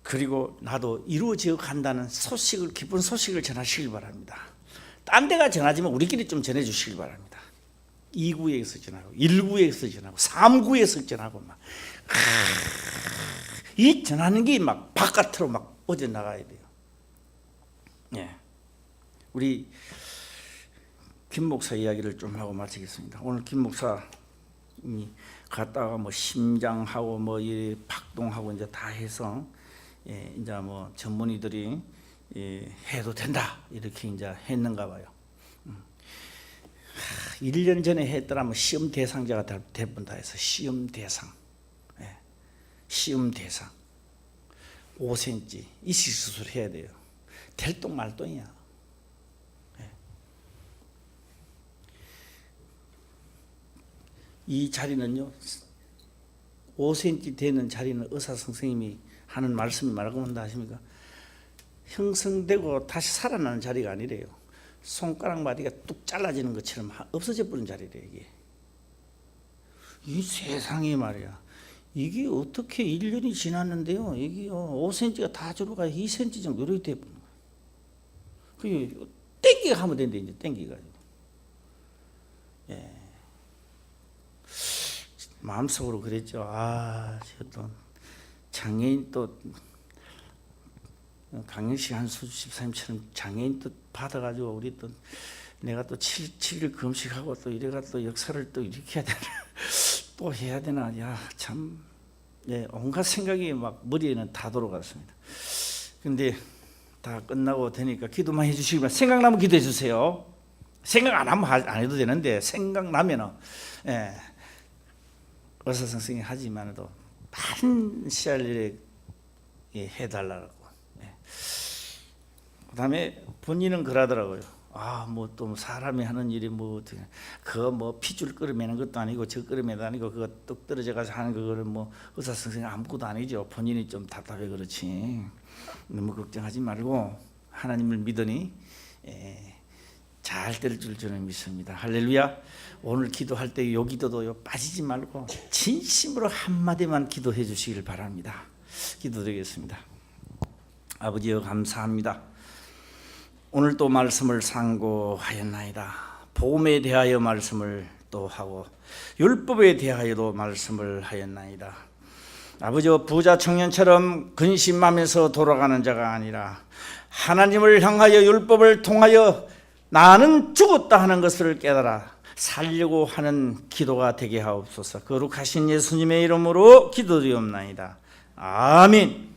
그리고 나도 이루어져 간다는 소식을, 기쁜 소식을 전하시길 바랍니다. 딴 데가 전하지만 우리끼리 좀 전해주시길 바랍니다. 2구에서 전하고 1구에서 전하고 3구에서 전하고 막 이 전하는 게 막 바깥으로 막 어져 나가야 돼요. 예. 우리 김 목사 이야기를 좀 하고 마치겠습니다. 오늘 김 목사님이 갔다가 뭐 심장하고 뭐 이 박동하고 이제 다 해서, 예, 이제 뭐 전문의들이, 예, 해도 된다 이렇게 이제 했는가 봐요. 1년 전에 했더라면 시험 대상자가 될 뻔다 해서 시험 대상, 예, 시험 대상 5cm 이식 수술 해야 돼요. 될 똥 말 똥이야. 예. 이 자리는요, 5cm 되는 자리는 의사 선생님이 하는 말씀이 뭐라고 한다 하십니까? 형성되고 다시 살아나는 자리가 아니래요. 손가락 마디가 뚝 잘라지는 것처럼 없어져 버린 자리래요. 이게. 이 세상에 말이야, 이게 어떻게 1년이 지났는데요, 이게 5cm가 다 줄어가 2cm 정도 이렇게 돼버린 거예요. 그게 땡기가 하면 된대. 이제 땡기가지고. 예. 마음속으로 그랬죠. 아, 저 또 장애인 또 강영식 한수 집사님처럼 장애인 또 받아가지고 우리 또 내가 또 7일 금식하고 또 이래가 또 역사를 또 이렇게 해야 되나 또 해야 되나. 야, 참, 예, 온갖 생각이 막 머리에는 다 돌아갔습니다. 근데 다 끝나고 되니까 기도만 해주시기만, 생각나면 기도해 주세요. 생각 안 하면 안 해도 되는데 생각나면은 의사선생님이 하지만도 반시할 일에 해달라고. 그다음에 본인은 그러더라고요. 뭐 또 사람이 하는 일이 뭐 어떻게 그거 뭐 핏줄 끓여매는 것도 아니고 저 끓여매도 아니고 그거 뚝 떨어져 가지고 하는 그거를 뭐 의사 선생님 아무것도 아니죠. 본인이 좀 답답해 그렇지. 너무 걱정하지 말고 하나님을 믿으니 잘 될 줄 저는 믿습니다. 할렐루야. 오늘 기도할 때 요 기도도 빠지지 말고 진심으로 한마디만 기도해 주시길 바랍니다. 기도드리겠습니다. 아버지여 감사합니다. 오늘 또 말씀을 상고하였나이다. 복음에 대하여 말씀을 또 하고 율법에 대하여도 말씀을 하였나이다. 아버지여 부자 청년처럼 근심하면서 돌아가는 자가 아니라 하나님을 향하여 율법을 통하여 나는 죽었다 하는 것을 깨달아 살려고 하는 기도가 되게 하옵소서. 거룩하신 예수님의 이름으로 기도드리옵나이다. 아멘.